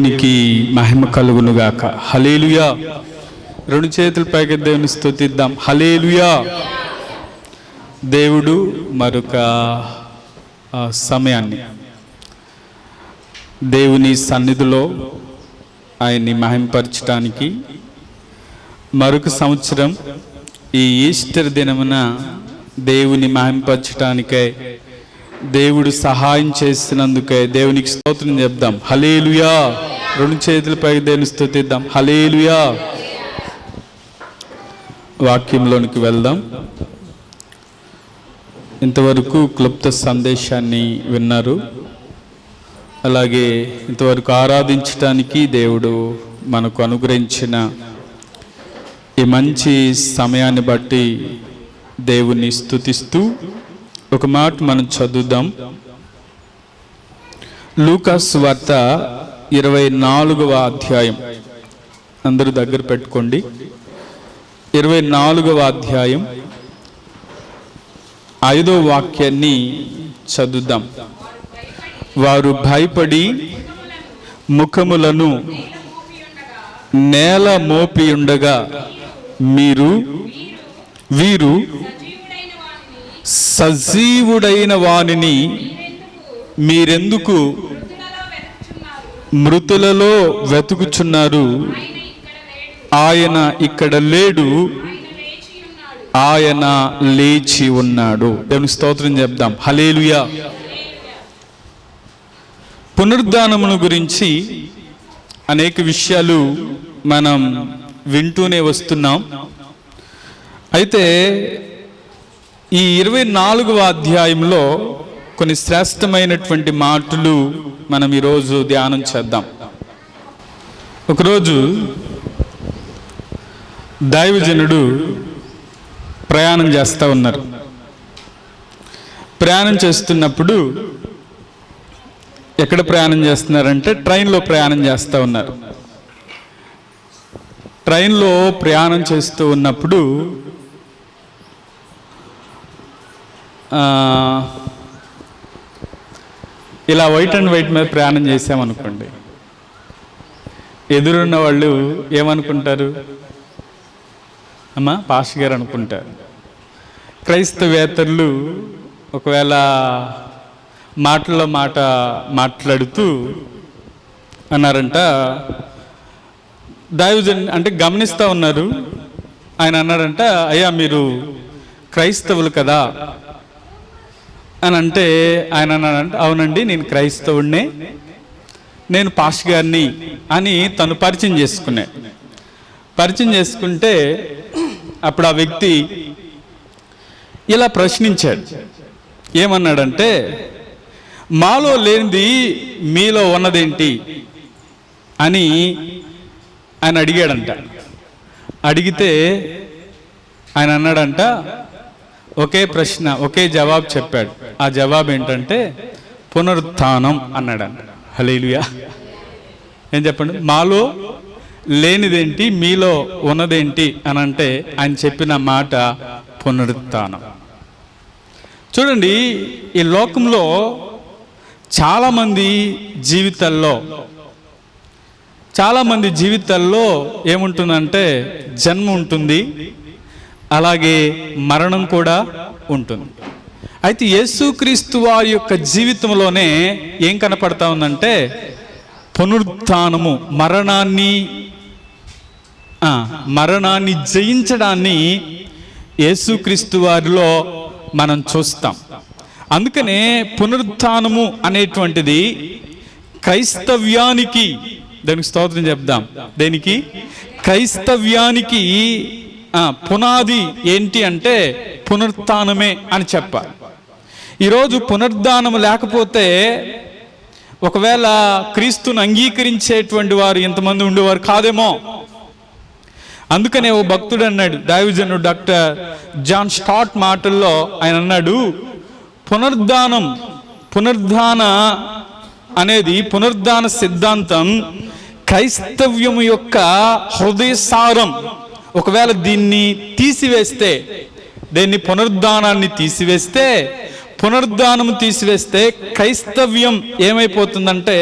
దేవునికి మహిమ కలుగునుగాక. హల్లెలూయా. రెండు చేతుల పైకి దేవుని స్తుతిద్దాం. హల్లెలూయా. దేవుడు మరొక సమయాన్ని దేవుని సన్నిధిలో ఆయన్ని మహిమపరచడానికి, మరొక సంవత్సరం ఈ ఈస్టర్ దినమున దేవుని మహిమపరచడానికై దేవుడు సహాయం చేసినందుకే దేవునికి స్తోత్రం చెప్దాం. హల్లెలూయా. రెండు చేతులపై దేవుని స్తుతిద్దాం. హల్లెలూయా. వాక్యంలోనికి వెళ్దాం. ఇంతవరకు క్లుప్త సందేశాన్ని విన్నారు. అలాగే ఇంతవరకు ఆరాధించడానికి దేవుడు మనకు అనుగ్రహించిన ఈ మంచి సమయాన్ని బట్టి దేవుని స్తుతిస్తూ ఒక మాట మనం చదువుదాం. లూకాసు సువార్త 24వ అధ్యాయం. అందరూ దగ్గర పెట్టుకోండి. 24వ అధ్యాయం 5వ వాక్యాన్ని చదువుదాం. వారు భయపడి ముఖములను నేల మోపి ఉండగా వీరు సజీవుడైన వానిని మీరెందుకు మృతులలో వెతుకుచున్నారు? ఆయన ఇక్కడ లేడు, ఆయన లేచి ఉన్నాడు. దేవుని స్తోత్రం చెప్దాం. హల్లెలూయా. పునరుద్ధానమును గురించి అనేక విషయాలు మనం వింటూనే వస్తున్నాం. అయితే ఈ 24వ అధ్యాయంలో కొన్ని శ్రేష్టమైనటువంటి మాటలు మనం ఈరోజు ధ్యానం చేద్దాం. ఒకరోజు దైవజనుడు ప్రయాణం చేస్తూ ఉన్నారు. ప్రయాణం చేస్తున్నప్పుడు ఎక్కడ ప్రయాణం చేస్తున్నారంటే ట్రైన్లో ప్రయాణం చేస్తూ ఉన్నారు. ట్రైన్లో ప్రయాణం చేస్తూ ఉన్నప్పుడు ఇలా వైట్ అండ్ వైట్ మీద ప్రయాణం చేసామనుకోండి, ఎదురున్న వాళ్ళు ఏమనుకుంటారు? అమ్మా పాస్టర్ గారు అనుకుంటారు. క్రైస్తవేతరులు ఒకవేళ మాటల్లో మాట మాట్లాడుతూ అన్నారంట, దైవజన్ అంటే గమనిస్తూ ఉన్నారు. ఆయన అన్నాడంట, అయ్యా మీరు క్రైస్తవులు కదా అని అంటే ఆయన అన్నాడంట, అవునండి నేను క్రైస్తవుడినే, నేను పాస్టర్ గారిని అని తను పరిచయం చేసుకుంటే అప్పుడు ఆ వ్యక్తి ఇలా ప్రశ్నించాడు. ఏమన్నాడంటే, మాలో లేనిది మీలో ఉన్నదేంటి అని ఆయన అడిగాడంట. అడిగితే ఆయన అన్నాడంట, ఒకే ప్రశ్న ఒకే జవాబు చెప్పాడు. ఆ జవాబు ఏంటంటే పునరుత్థానం అన్నాడంట. హల్లెలూయా. ఏం చెప్పండి? మాలో లేనిదేంటి మీలో ఉన్నదేంటి అని అంటే ఆయన చెప్పిన మాట పునరుత్థానం. చూడండి, ఈ లోకంలో చాలామంది జీవితాల్లో ఏముంటుందంటే జన్మ ఉంటుంది, అలాగే మరణం కూడా ఉంటుంది. అయితే యేసుక్రీస్తు వారి యొక్క జీవితంలోనే ఏం కనపడతా ఉందంటే పునరుత్థానము, మరణాన్ని జయించడాన్ని యేసుక్రీస్తు వారిలో మనం చూస్తాం. అందుకనే పునరుత్థానము అనేటువంటిది క్రైస్తవ్యానికి, దానికి స్తోత్రం చెప్దాం, దేనికి? క్రైస్తవ్యానికి పునాది ఏంటి అంటే పునరుత్థానమే అని చెప్పాలి. ఈరోజు పునరుద్ధానం లేకపోతే ఒకవేళ క్రీస్తుని అంగీకరించేటువంటి వారు ఎంతమంది ఉండేవారు కాదేమో. అందుకనే ఓ భక్తుడు అన్నాడు, దైవజనుడు డాక్టర్ జాన్ స్టాట్ మాటల్లో ఆయన అన్నాడు, పునరుద్ధాన సిద్ధాంతం క్రైస్తవ్యం యొక్క హృదయ సారం. ఒకవేళ దీన్ని పునరుద్ధానాన్ని తీసివేస్తే పునరుద్ధానము తీసివేస్తే క్రైస్తవ్యం ఏమైపోతుందంటే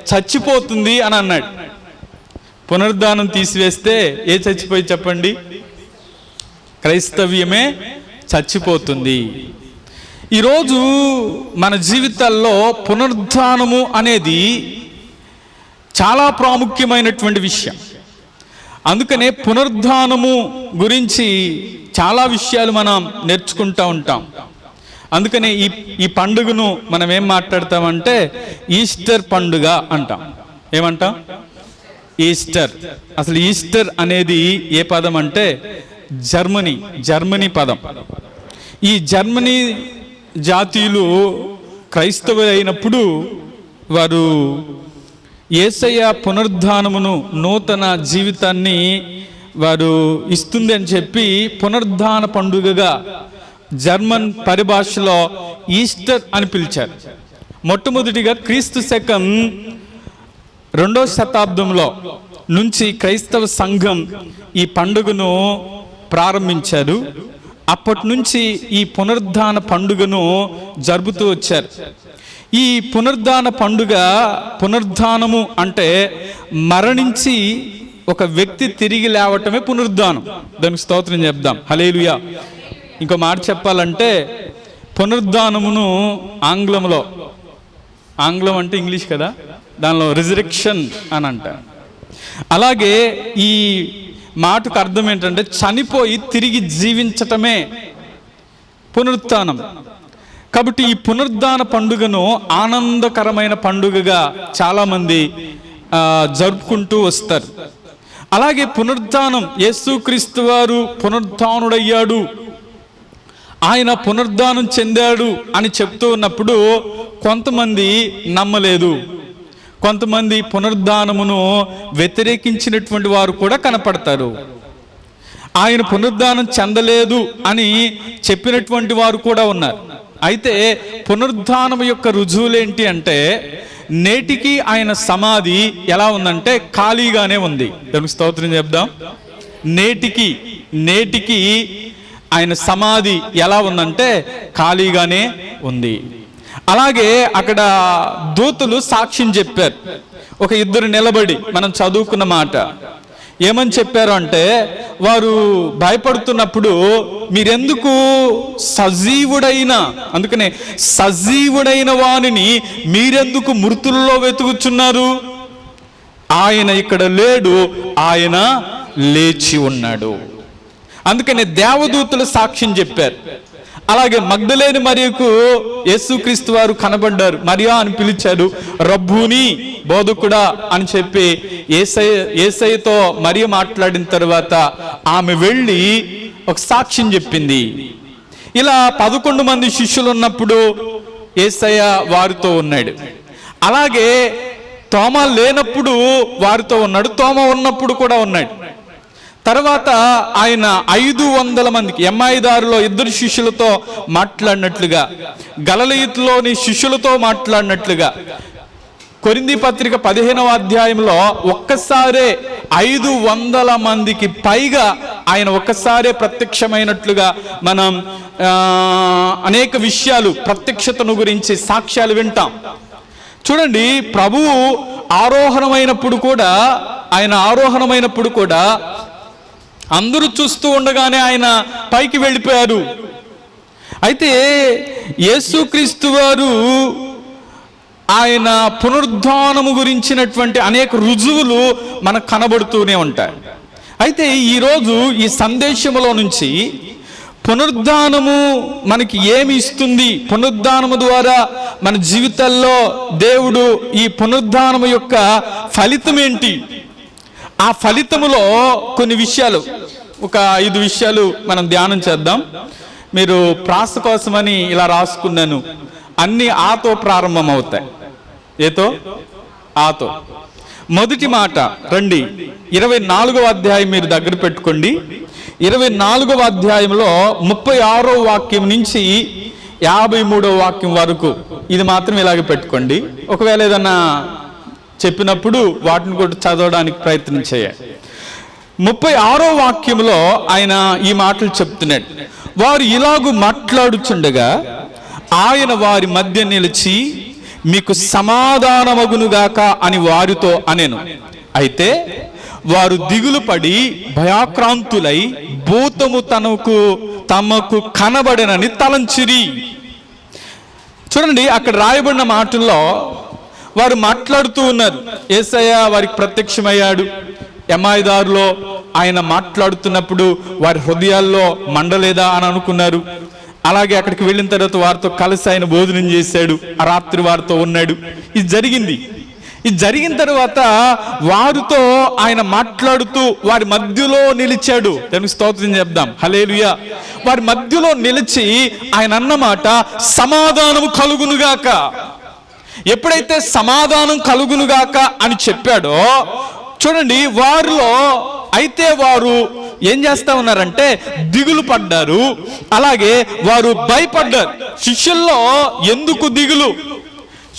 చచ్చిపోతుంది అని అన్నాడు. పునరుద్ధానం తీసివేస్తే ఏ చచ్చిపోయి చెప్పండి? క్రైస్తవ్యమే చచ్చిపోతుంది. ఈరోజు మన జీవితాల్లో పునరుద్ధానము అనేది చాలా ప్రాముఖ్యమైనటువంటి విషయం. అందుకనే పునరుద్ధానము గురించి చాలా విషయాలు మనం నేర్చుకుంటూ ఉంటాం. అందుకనే ఈ పండుగను మనం ఏం మాట్లాడతామంటే ఈస్టర్ పండుగ అంటాం. ఏమంటాం? ఈస్టర్. అసలు ఈస్టర్ అనేది ఏ పదం అంటే జర్మనీ పదం. ఈ జర్మనీ జాతీయులు క్రైస్తవులు అయినప్పుడు వారు యేసయ్య పునరుద్ధానమును, నూతన జీవితాన్ని వారు ఇస్తుంది అని చెప్పి పునరుద్ధాన పండుగగా జర్మన్ పరిభాషలో ఈస్టర్ అని పిలిచారు. మొట్టమొదటిగా క్రీస్తు శకం 2వ శతాబ్దంలో నుంచి క్రైస్తవ సంఘం ఈ పండుగను ప్రారంభించారు. అప్పటి నుంచి ఈ పునరుద్ధాన పండుగను జరుపుతూ వచ్చారు. ఈ పునరుద్ధాన పండుగ, పునరుద్ధానము అంటే మరణించి ఒక వ్యక్తి తిరిగి లేవటమే పునరుద్ధానం. దానికి స్తోత్రం చెప్దాం. హల్లెలూయా. ఇంకో మాట చెప్పాలంటే పునరుద్ధానమును ఆంగ్లం అంటే ఇంగ్లీష్ కదా, దానిలో రిజరెక్షన్ అని అంటారు. అలాగే ఈ మాటకు అర్థం ఏంటంటే చనిపోయి తిరిగి జీవించటమే పునరుత్థానం. కాబట్టి ఈ పునరుద్ధాన పండుగను ఆనందకరమైన పండుగగా చాలామంది జరుపుకుంటూ వస్తారు. అలాగే పునరుద్ధానం, యేసుక్రీస్తు వారు పునరుద్ధానుడయ్యాడు, ఆయన పునరుద్ధానం చెందాడు అని చెప్తూ ఉన్నప్పుడు కొంతమంది నమ్మలేదు. కొంతమంది పునరుద్ధానమును వ్యతిరేకించినటువంటి వారు కూడా కనపడతారు. ఆయన పునరుద్ధానం చెందలేదు అని చెప్పినటువంటి వారు కూడా ఉన్నారు. అయితే పునరుద్ధానం యొక్క రుజువులేంటి అంటే నేటికి ఆయన సమాధి ఎలా ఉందంటే ఖాళీగానే ఉంది. దానికి స్తోత్రం చెప్దాం. నేటికి ఆయన సమాధి ఎలా ఉందంటే ఖాళీగానే ఉంది. అలాగే అక్కడ దూతలు సాక్ష్యం చెప్పారు. ఒక ఇద్దరు నిలబడి మనం చదువుకున్న మాట ఏమని చెప్పారు అంటే, వారు భయపడుతున్నప్పుడు మీరెందుకు అందుకనే సజీవుడైన వానిని మీరెందుకు మృతుల్లో వెతుకుచున్నారు? ఆయన ఇక్కడ లేడు, ఆయన లేచి ఉన్నాడు. అందుకనే దేవదూతలు సాక్ష్యం చెప్పారు. అలాగే మగ్దలేని మరియకు యేసుక్రీస్తు వారు కనబడ్డారు. మరియా అని పిలిచారు. రబ్బూని, బోధకుడా అని చెప్పి యేసయ్యతో మరియ మాట్లాడిన తర్వాత ఆమె వెళ్ళి ఒక సాక్ష్యం చెప్పింది. ఇలా 11 మంది శిష్యులు ఉన్నప్పుడు యేసయ్య వారితో ఉన్నాడు. అలాగే తోమా లేనప్పుడు వారితో ఉన్నాడు, తోమా ఉన్నప్పుడు కూడా ఉన్నాడు. తర్వాత ఆయన 500 మందికి, ఎమ్మాయి దారిలో 2 శిష్యులతో మాట్లాడినట్లుగా, గలిలయలోని శిష్యులతో మాట్లాడినట్లుగా, కొరింథీ పత్రిక 15వ అధ్యాయంలో ఒక్కసారే 500 మందికి పైగా ఆయన ఒక్కసారే ప్రత్యక్షమైనట్లుగా మనం అనేక విషయాలు, ప్రత్యక్షతను గురించి సాక్ష్యాలు వింటాం. చూడండి, ప్రభువు ఆరోహణమైనప్పుడు కూడా అందరూ చూస్తూ ఉండగానే ఆయన పైకి వెళ్ళిపోయారు. అయితే యేసుక్రీస్తు వారు ఆయన పునరుద్ధానము గురించినటువంటి అనేక రుజువులు మనకు కనబడుతూనే ఉంటాయి. అయితే ఈరోజు ఈ సందేశంలో నుంచి పునరుద్ధానము మనకి ఏమి ఇస్తుంది, పునరుద్ధానము ద్వారా మన జీవితాల్లో దేవుడు ఈ పునరుద్ధానము యొక్క ఫలితం ఏంటి, ఆ ఫలితములో కొన్ని విషయాలు, ఒక 5 విషయాలు మనం ధ్యానం చేద్దాం. మీరు ప్రాస కోసమని ఇలా రాసుకున్నాను. అన్ని ఆతో ప్రారంభం అవుతాయి. ఏతో? ఆతో. మొదటి మాట రండి, 24వ అధ్యాయం మీరు దగ్గర పెట్టుకోండి. 24వ అధ్యాయంలో 36వ వాక్యం నుంచి 53వ వాక్యం వరకు ఇది మాత్రం ఇలాగే పెట్టుకోండి. ఒకవేళ ఏదన్నా చెప్పినప్పుడు వాటిని కూడా చదవడానికి ప్రయత్నం చేయండి. 36వ వాక్యంలో ఆయన ఈ మాటలు చెప్తున్నాడు. వారు ఇలాగూ మాట్లాడుచుండగా ఆయన వారి మధ్య నిలిచి మీకు సమాధానమగునుగాక అని వారితో అనెను. అయితే వారు దిగులు పడి భయాక్రాంతులై భూతము తమకు కనబడనని తలంచిరి. చూడండి, అక్కడ రాయబడిన మాటల్లో వారు మాట్లాడుతూ ఉన్నారు. యేసయ్య వారికి ప్రత్యక్షమయ్యాడు. ఎమాయిదారులో ఆయన మాట్లాడుతున్నప్పుడు వారి హృదయాల్లో మండలేదా అని అనుకున్నారు. అలాగే అక్కడికి వెళ్ళిన తర్వాత వారితో కలిసి ఆయన భోజనం చేశాడు. ఆ రాత్రి వారితో ఉన్నాడు. ఇది జరిగిన తర్వాత వారితో ఆయన మాట్లాడుతూ వారి మధ్యలో నిలిచాడు. దానికి స్తోత్రం చెప్దాం, హల్లెలూయా. వారి మధ్యలో నిలిచి ఆయన అన్నమాట సమాధానము కలుగునుగాక. ఎప్పుడైతే సమాధానం కలుగునుగాక అని చెప్పాడో చూడండి, వారిలో అయితే వారు ఏం చేస్తా ఉన్నారంటే దిగులు పడ్డారు. అలాగే వారు భయపడ్డారు. శిష్యుల్లో ఎందుకు దిగులు?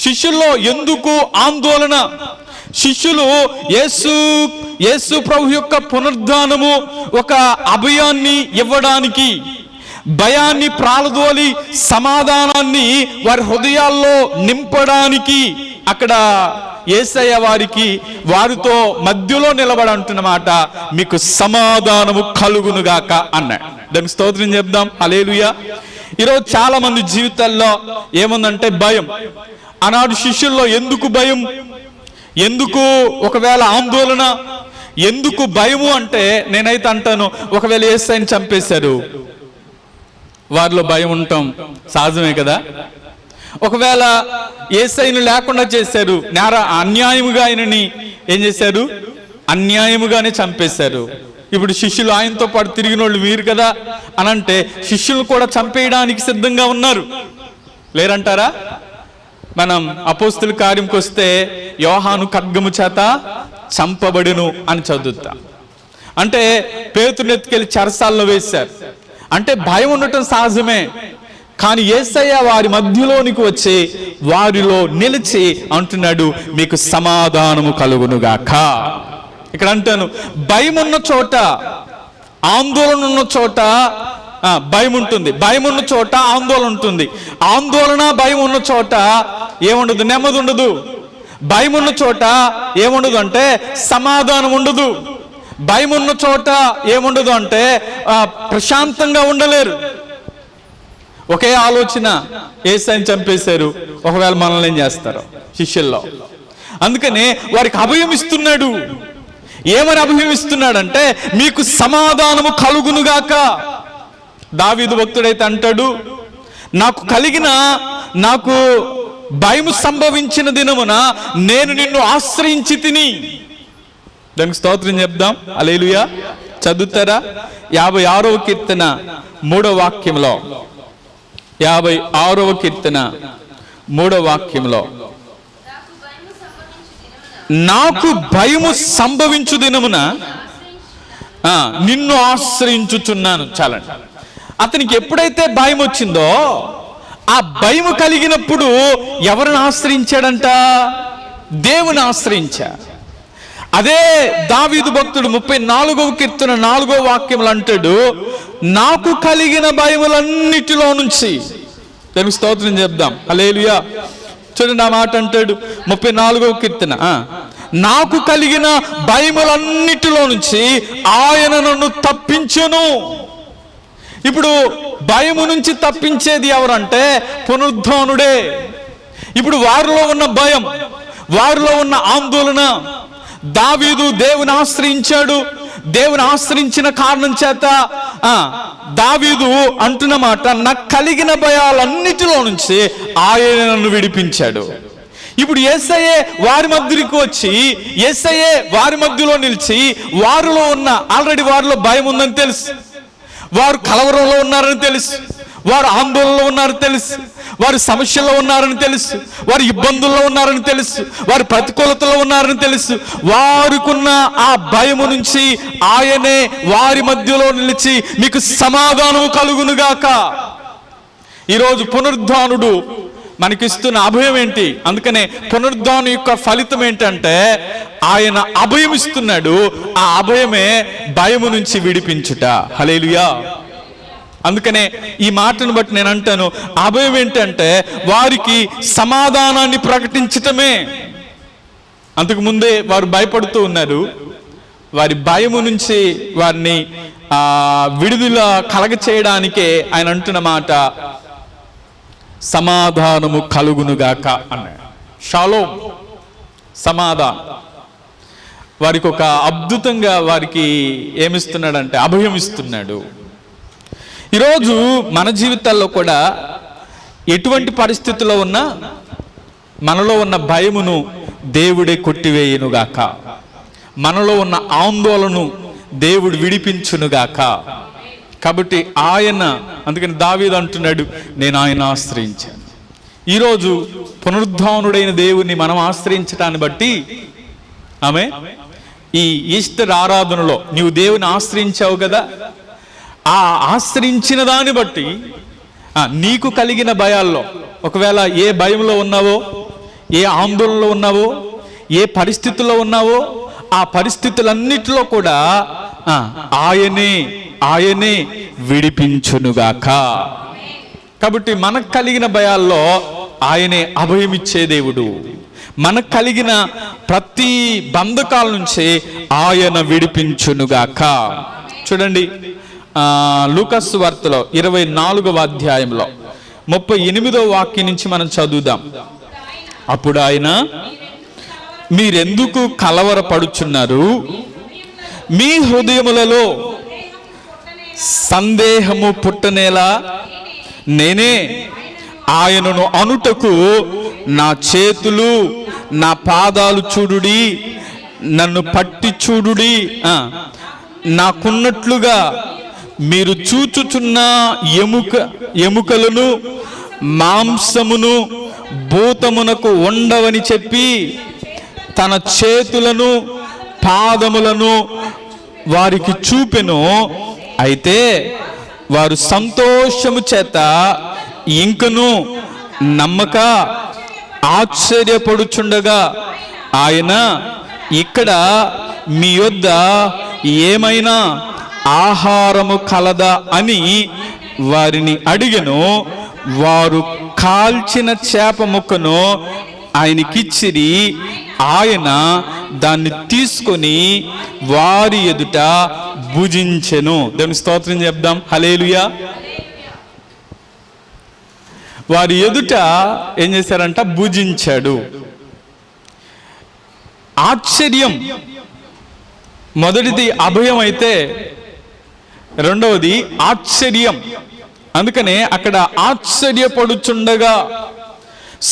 శిష్యుల్లో ఎందుకు ఆందోళన? శిష్యులు యేసు ప్రభు యొక్క పునరుద్ధానము ఒక అభయాన్ని ఇవ్వడానికి, భయాన్ని ప్రాలదోలి సమాధానాన్ని వారి హృదయాల్లో నింపడానికి అక్కడ యేసయ్య వారితో మధ్యలో నిలబడి అంటున్నమాట, మీకు సమాధానము కలుగునుగాక అన్నాడు. దానికి స్తోత్రం చెప్దాం, హల్లెలూయా. ఈరోజు చాలా మంది జీవితాల్లో ఏముందంటే భయం. ఆనాడు శిష్యుల్లో ఎందుకు భయం? ఎందుకు ఒకవేళ ఆందోళన? ఎందుకు భయము అంటే నేనైతే అంటాను, ఒకవేళ యేసయ్యని చంపేశారు, వారిలో భయం ఉండటం సహజమే కదా. ఒకవేళ యేసయ్యను లేకుండా చేశారు, అన్యాయముగా ఆయనని ఏం చేశారు? అన్యాయముగానే చంపేశారు. ఇప్పుడు శిష్యులు ఆయనతో పాటు తిరిగిన వాళ్ళు వీరు కదా అని అంటే శిష్యులు కూడా చంపేయడానికి సిద్ధంగా ఉన్నారు, లేరంటారా? మనం అపోస్తుల కార్యంకి వస్తే యోహాను ఖడ్గము చేత చంపబడును అని చదువుతాం. అంటే పేతురుని ఎత్తుకెళ్ళి చెరసాల్లో వేశారు. అంటే భయం ఉండటం సహజమే. కానీ యేసయ్య వారి మధ్యలోనికి వచ్చి వారిలో నిలిచి అంటున్నాడు, మీకు సమాధానము కలుగునుగాక. ఇక్కడ అంటాను, భయం ఉన్న చోట, ఆందోళన ఉన్న చోట భయం ఉంటుంది, భయం ఉన్న చోట ఆందోళన ఉంటుంది. ఆందోళన భయం ఉన్న చోట ఏముండదు? నెమ్మది ఉండదు. భయం ఉన్న చోట ఏముండదు అంటే సమాధానం ఉండదు. భయం ఉన్న చోట ఏముండదు అంటే ప్రశాంతంగా ఉండలేరు. ఒకే ఆలోచన, యేసయ్యని చంపేశారు, ఒకవేళ మనల్ని ఏం చేస్తారు శిష్యుల్లో. అందుకనే వారికి అభయం ఇస్తున్నాడు. ఏమని అభయం ఇస్తున్నాడంటే మీకు సమాధానము కలుగునుగాక. దావీదు భక్తుడైతే అంటాడు, నాకు భయము సంభవించిన దినమున నేను నిన్ను ఆశ్రయించి తిని. దానికి స్తోత్రం చెప్దాం, హల్లెలూయా. చదువుతారా? 56వ కీర్తన 3వ వాక్యంలో, 56వ కీర్తన 3వ వాక్యంలో, నాకు భయము సంభవించు దినమున నిన్ను ఆశ్రయించుచున్నాను. చాలండి. అతనికి ఎప్పుడైతే భయం వచ్చిందో ఆ భయం కలిగినప్పుడు ఎవరిని ఆశ్రయించాడంట? దేవుని ఆశ్రయించా. అదే దావీదు భక్తుడు 34వ కీర్తన 4వ వాక్యంలో అంటాడు, నాకు కలిగిన భయములన్నిటిలో నుంచి. దానికి స్తోత్రం చెప్దాం, హల్లెలూయా. చూడండి ఆ మాట అంటాడు 34వ కీర్తన, నాకు కలిగిన భయములన్నిటిలో నుంచి ఆయన నన్ను తప్పించెను. ఇప్పుడు భయము నుంచి తప్పించేది ఎవరంటే పునరుద్ధానుడే. ఇప్పుడు వారిలో ఉన్న భయం, వారిలో ఉన్న ఆందోళన, దావీదు దేవుని ఆశ్రయించాడు. దేవుని ఆశ్రయించిన కారణం చేత దావీదు అంటున్నమాట, నాకు కలిగిన భయాలన్నిటిలో నుంచి ఆయన నన్ను విడిపించాడు. ఇప్పుడు యేసయ్యే వారి మధ్యకి వచ్చి, యేసయ్యే వారి మధ్యలో నిలిచి, వారిలో ఉన్న ఆల్రెడీ వారిలో భయం ఉందని తెలుసు, వారు కలవరంలో ఉన్నారని తెలుసు, వారు ఆందోళనలో ఉన్నారని తెలుసు, వారు సమస్యల్లో ఉన్నారని తెలుసు, వారు ఇబ్బందుల్లో ఉన్నారని తెలుసు, వారు ప్రతికూలతలో ఉన్నారని తెలుసు. వారికున్న ఆ భయము నుంచి ఆయనే వారి మధ్యలో నిలిచి మీకు సమాధానము కలుగునుగాక. ఈరోజు పునరుద్ధానుడు మనకిస్తున్న అభయం ఏంటి? అందుకనే పునరుద్ధానం యొక్క ఫలితం ఏంటంటే ఆయన అభయం ఇస్తున్నాడు. ఆ అభయమే భయము నుంచి విడిపించుట. హల్లెలూయా. అందుకనే ఈ మాటను బట్టి నేను అంటాను, అభయం ఏంటంటే వారికి సమాధానాన్ని ప్రకటించటమే. అంతకుముందే వారు భయపడుతూ ఉన్నారు. వారి భయము నుంచి వారిని విడుదల కలగ చేయడానికే ఆయన అంటున్న మాట సమాధానము కలుగునుగాక అన్నాడు. షాలోమ్, సమాధానం. వారికి ఒక అద్భుతంగా వారికి ఏమిస్తున్నాడంటే అభయం ఇస్తున్నాడు. ఈరోజు మన జీవితాల్లో కూడా ఎటువంటి పరిస్థితుల్లో ఉన్నా మనలో ఉన్న భయమును దేవుడే కొట్టివేయునుగాక, మనలో ఉన్న ఆందోళనను దేవుడు విడిపించునుగాక. కాబట్టి ఆయన, అందుకని దావీదు అంటున్నాడు, నేను ఆయన ఆశ్రయించాను. ఈరోజు పునరుద్ధానుడైన దేవుణ్ణి మనం ఆశ్రయించటాన్ని బట్టి ఆమె ఈ ఈస్టర్ ఆరాధనలో నీవు దేవుని ఆశ్రయించావు కదా, ఆ ఆశ్రయించిన దాన్ని బట్టి నీకు కలిగిన భయాల్లో, ఒకవేళ ఏ భయంలో ఉన్నావో, ఏ ఆందోళనలో ఉన్నావో, ఏ పరిస్థితుల్లో ఉన్నావో, ఆ పరిస్థితులన్నిటిలో కూడా ఆయనే విడిపించునుగాక. కాబట్టి మనకు కలిగిన భయాల్లో ఆయనే అభయమిచ్చే దేవుడు. మనకు కలిగిన ప్రతి బంధకాల నుంచి ఆయన విడిపించునుగాక. చూడండి, లూకాసు వార్తలో 24వ అధ్యాయంలో 38వ వాక్యం నుంచి మనం చదువుదాం. అప్పుడు ఆయన, మీరెందుకు కలవరపడుచున్నారు? మీ హృదయములలో సందేహము పుట్టనేలా నేనే ఆయనను అనుటకు నా చేతులు నా పాదాలు చూడుడి, నన్ను పట్టి చూడుడి, నాకున్నట్లుగా మీరు చూచుచున్న ఎముకలను మాంసమును భూతమునకు ఉండవని చెప్పి తన చేతులను పాదములను వారికి చూపెను. అయితే వారు సంతోషము చేత ఇంకను నమ్మక ఆశ్చర్యపడుచుండగా ఆయన, ఇక్కడ మీ యొద్ద ఏమైనా ఆహారము కలదా అని వారిని అడిగెను. వారు కాల్చిన చేప ముక్కను ఆయనకిచ్చిరి. ఆయన దాన్ని తీసుకొని వారి ఎదుట భుజించెను. దేవుని స్తోత్రం చెప్దాం, హల్లెలూయా. వారి ఎదుట ఏం చేశారంట? భుజించాడు. ఆశ్చర్యం మొదటిది అభయం అయితే రెండవది ఆశ్చర్యం. అందుకనే అక్కడ ఆశ్చర్యపడుచుండగా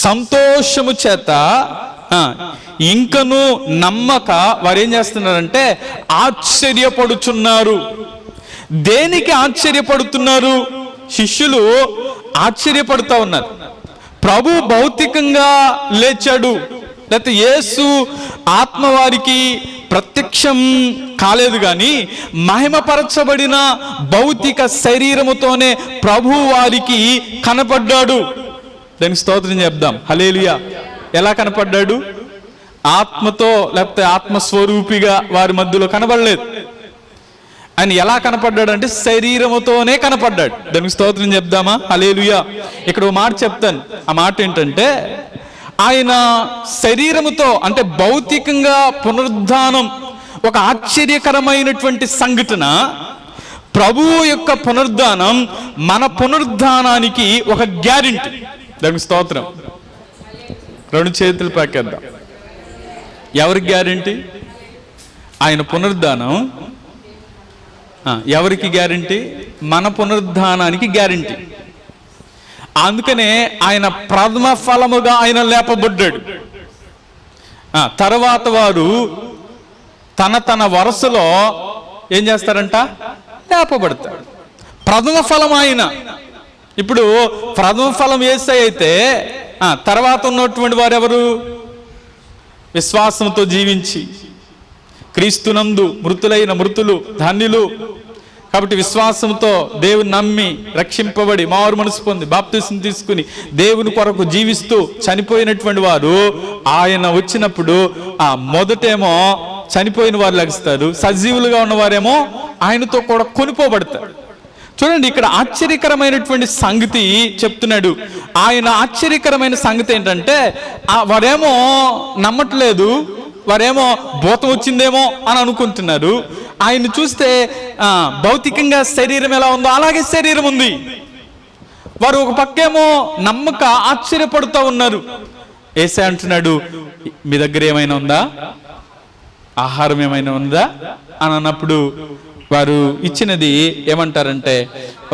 సంతోషము చేత ఇంకను నమ్మక వారు ఏం చేస్తున్నారంటే ఆశ్చర్యపడుచున్నారు. దేనికి ఆశ్చర్యపడుతున్నారు? శిష్యులు ఆశ్చర్యపడుతూ ఉన్నారు. ప్రభు భౌతికంగా లేచాడు, లేకపోతే యేసు ఆత్మ వారికి ప్రత్యక్షం కాలేదు, కానీ మహిమపరచబడిన భౌతిక శరీరముతోనే ప్రభు వారికి కనపడ్డాడు. దానికి స్తోత్రం చెప్దాం, హల్లెలూయా. ఎలా కనపడ్డాడు? ఆత్మతో, లేకపోతే ఆత్మస్వరూపిగా వారి మధ్యలో కనపడలేదు. ఆయన ఎలా కనపడ్డాడు అంటే శరీరముతోనే కనపడ్డాడు. దానికి స్తోత్రం చెప్దామా, హల్లెలూయా. ఇక్కడ ఒక మాట చెప్తాను. ఆ మాట ఏంటంటే, ఆయన శరీరముతో, అంటే భౌతికంగా పునరుద్ధానం ఒక ఆశ్చర్యకరమైనటువంటి సంఘటన. ప్రభువు యొక్క పునరుద్ధానం మన పునరుద్ధానానికి ఒక గ్యారెంటీ. దానికి స్తోత్రం. రెండు చేతులు పైకెద్దాం. ఎవరికి గ్యారెంటీ? ఆయన పునరుద్ధానం ఎవరికి గ్యారెంటీ? మన పునరుద్ధానానికి గ్యారెంటీ. అందుకనే ఆయన ప్రథమ ఫలముగా ఆయన లేపబడ్డాడు. తర్వాత వారు తన వరుసలో ఏం చేస్తారంట? లేపబడతాడు. ప్రథమ ఫలం ఆయన. ఇప్పుడు ప్రథమ ఫలం యేసయ్య అయితే తర్వాత ఉన్నటువంటి వారు ఎవరు? విశ్వాసంతో జీవించి క్రీస్తునందు మృతులైన మృతులు ధన్యులు. కాబట్టి విశ్వాసంతో దేవుని నమ్మి రక్షింపబడి మారు మనసు పొంది బాప్తిసం తీసుకుని దేవుని కొరకు జీవిస్తూ చనిపోయినటువంటి వారు ఆయన వచ్చినప్పుడు మొదటేమో చనిపోయిన వారు లభిస్తారు, సజీవులుగా ఉన్నవారేమో ఆయనతో కూడా కొనిపోబడతారు. చూడండి, ఇక్కడ ఆశ్చర్యకరమైనటువంటి సంగతి చెప్తున్నాడు. ఆయన ఆశ్చర్యకరమైన సంగతి ఏంటంటే, వారేమో నమ్మట్లేదు, వారేమో భూతం వచ్చిందేమో అని అనుకుంటున్నారు. ఆయన చూస్తే భౌతికంగా శరీరం ఎలా ఉందో అలాగే శరీరం ఉంది. వారు ఒక పక్కేమో నమ్మక ఆశ్చర్యపడుతూ ఉన్నారు. యేసయ్య అంటున్నాడు, మీ దగ్గర ఏమైనా ఉందా, ఆహారం ఏమైనా ఉందా అని అన్నప్పుడు వారు ఇచ్చినది ఏమంటారంటే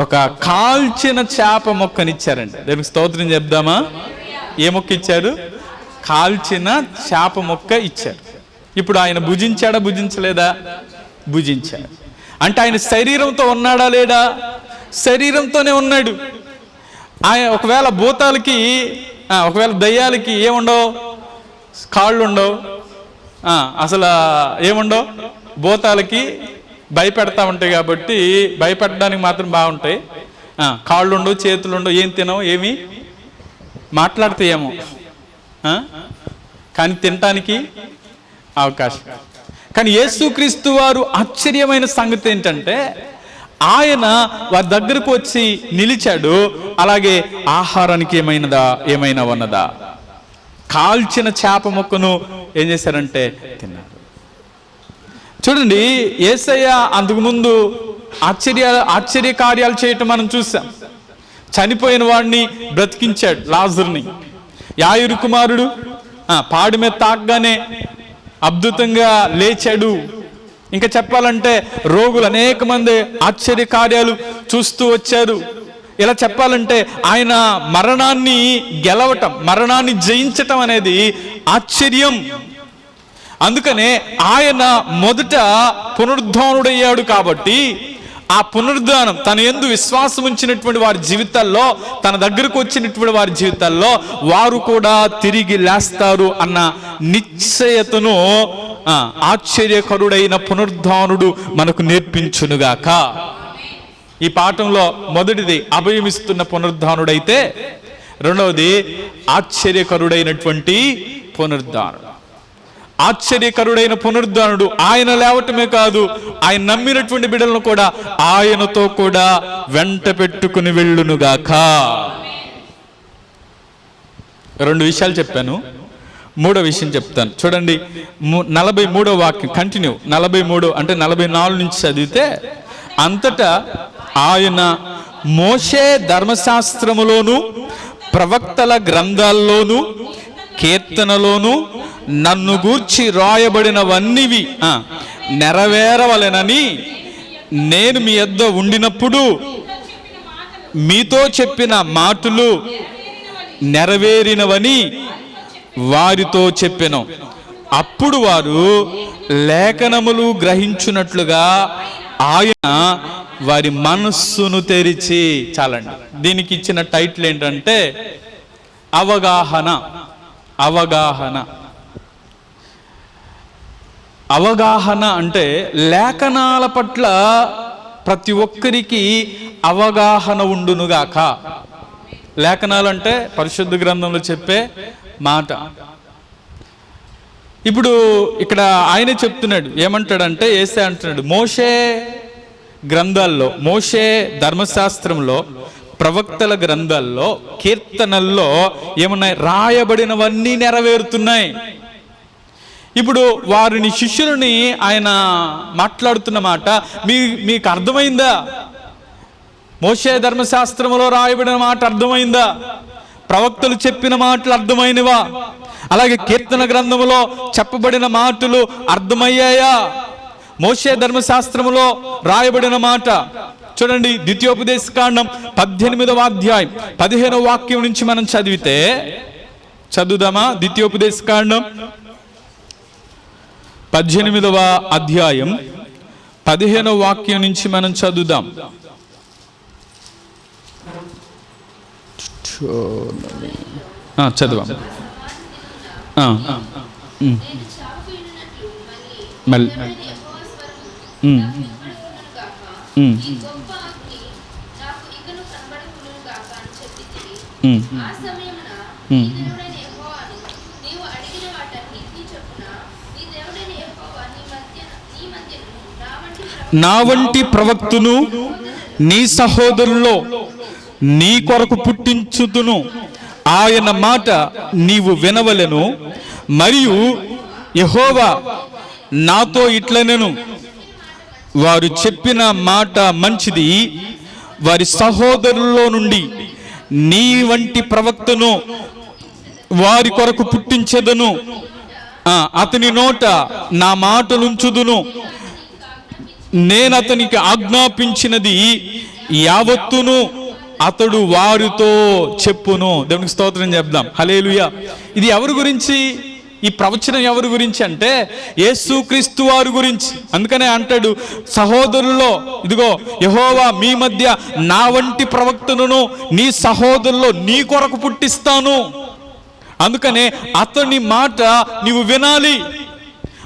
ఒక కాల్చిన చేప మొక్కనిచ్చారండి. దానికి స్తోత్రం చెప్దామా? ఏ మొక్క ఇచ్చారు? కాల్చిన చేప మొక్క ఇచ్చారు. ఇప్పుడు ఆయన భుజించాడా, భుజించలేదా? భుజించాడు. అంటే ఆయన శరీరంతో ఉన్నాడా లేడా? శరీరంతోనే ఉన్నాడు. ఆయన ఒకవేళ భూతాలకి, ఒకవేళ దయ్యాలకి ఏముండవు, కాళ్ళు ఉండవు, అసలు ఏముండవు. భూతాలకి భయపెడతా ఉంటాయి కాబట్టి భయపెట్టడానికి మాత్రం బాగుంటాయి. కాళ్ళు ఉండవు, చేతులు ఉండవు, ఏం తినవు, ఏమి మాట్లాడతాయేమో, కానీ తినటానికి అవకాశం. కానీ యేసుక్రీస్తు వారు ఆశ్చర్యమైన సంగతి ఏంటంటే, ఆయన వారి దగ్గరకు వచ్చి నిలిచాడు. అలాగే ఆహారానికి ఏమైనా ఉన్నదా? కాల్చిన చేప మొక్కను ఏం చేశారంటే తిన్నారు. చూడండి, యేసయ్య అంతకుముందు ఆశ్చర్య కార్యాలు చేయటం మనం చూసాం. చనిపోయిన వాడిని బ్రతికించాడు, లాజరుని. యాయిరు కుమారుడు పాడి మీద తాకగానే అద్భుతంగా లేచాడు. ఇంకా చెప్పాలంటే రోగులు అనేక మంది ఆశ్చర్య కార్యాలు చూస్తూ వచ్చారు. ఇలా చెప్పాలంటే ఆయన మరణాన్ని గెలవటం, మరణాన్ని జయించటం అనేది ఆశ్చర్యం. అందుకనే ఆయన మొదట పునరుద్ధానుడయ్యాడు. కాబట్టి ఆ పునరుద్ధానం తన యందు విశ్వాసం ఉంచినటువంటి వారి జీవితాల్లో, తన దగ్గరకు వచ్చినటువంటి వారి జీవితాల్లో వారు కూడా తిరిగి లేస్తారు అన్న నిశ్చయతను ఆశ్చర్యకరుడైన పునరుద్ధానుడు మనకు నేర్పించునుగాక. ఈ పాఠంలో మొదటిది అభయమిస్తున్న పునరుద్ధానుడైతే, రెండవది ఆశ్చర్యకరుడైనటువంటి పునరుద్ధానుడు. ఆశ్చర్యకరుడైన పునరుద్ధానుడు ఆయన లేవటమే కాదు, ఆయన నమ్మినటువంటి బిడ్డలను కూడా ఆయనతో కూడా వెంట పెట్టుకుని వెళ్ళునుగాక. రెండు విషయాలు చెప్పాను, మూడో విషయం చెప్తాను. చూడండి, 43వ వాక్యం కంటిన్యూ. 43 అంటే 44 నుంచి చదివితే, అంతటా ఆయన మోషే ధర్మశాస్త్రములోను ప్రవక్తల గ్రంథాల్లోను కీర్తనలోను నన్ను గూర్చి రాయబడినవన్నీ నెరవేరవలెనని నేను మీ యొద్ద ఉండినప్పుడు మీతో చెప్పిన మాటలు నెరవేరినవని వారితో చెప్పెను. అప్పుడు వారు లేఖనములు గ్రహించున్నట్లుగా ఆయన వారి మనస్సును తెరిచి. చాలండి, దీనికి ఇచ్చిన టైటిల్ ఏంటంటే అవగాహన. అవగాహన. అవగాహన అంటే లేఖనాల పట్ల ప్రతి ఒక్కరికి అవగాహన ఉండునుగాక. లేఖనాలు అంటే పరిశుద్ధ గ్రంథంలో చెప్పే మాట. ఇప్పుడు ఇక్కడ ఆయనే చెప్తున్నాడు, ఏమంటాడంటే యేసయ్య అంటున్నాడు, మోషే గ్రంథాల్లో, మోషే ధర్మశాస్త్రంలో, ప్రవక్తల గ్రంథాల్లో, కీర్తనల్లో ఏమున్నాయి? రాయబడినవన్నీ నెరవేరుతున్నాయి. ఇప్పుడు వారిని, శిష్యులని ఆయన మాట్లాడుతున్న మాట మీకు అర్థమైందా? మోషే ధర్మశాస్త్రంలో రాయబడిన మాట అర్థమైందా? ప్రవక్తలు చెప్పిన మాటలు అర్థమైనవా? అలాగే కీర్తన గ్రంథములో చెప్పబడిన మాటలు అర్థమయ్యాయా? మోషే ధర్మశాస్త్రములో రాయబడిన మాట చూడండి, ద్వితీయోపదేశకాండం 18వ అధ్యాయం 15వ వాక్యం నుంచి మనం చదువుదామా? ద్వితీయోపదేశకాండం 18వ అధ్యాయం 15వ వాక్యం నుంచి మనం చదువుదాం. చదువాం. మళ్ళీ నా వంటి ప్రవక్తను నీ సహోదరుల్లో నీ కొరకు పుట్టించుదును, ఆయన మాట నీవు వినవలెను. మరియు యెహోవా నాతో ఇట్లనెను, వారు చెప్పిన మాట మంచిది, వారి సహోదరుల్లో నుండి నీ వంటి ప్రవక్తను వారి కొరకు పుట్టించెదను, అతని నోట నా మాటలుంచుదును, నేను అతనికి ఆజ్ఞాపించినది యావత్తును అతడు వారితో చెప్పును. దేవునికి స్తోత్రం చెప్దాం. హల్లెలూయా. ఇది ఎవరి గురించి? ఈ ప్రవచనం ఎవరి గురించి అంటే యేసుక్రీస్తు వారి గురించి. అందుకనే అంటాడు, సహోదరుల్లో ఇదిగో యెహోవా మీ మధ్య నా వంటి ప్రవక్తను నీ సహోదరుల్లో నీ కొరకు పుట్టిస్తాను. అందుకనే అతని మాట నీవు వినాలి.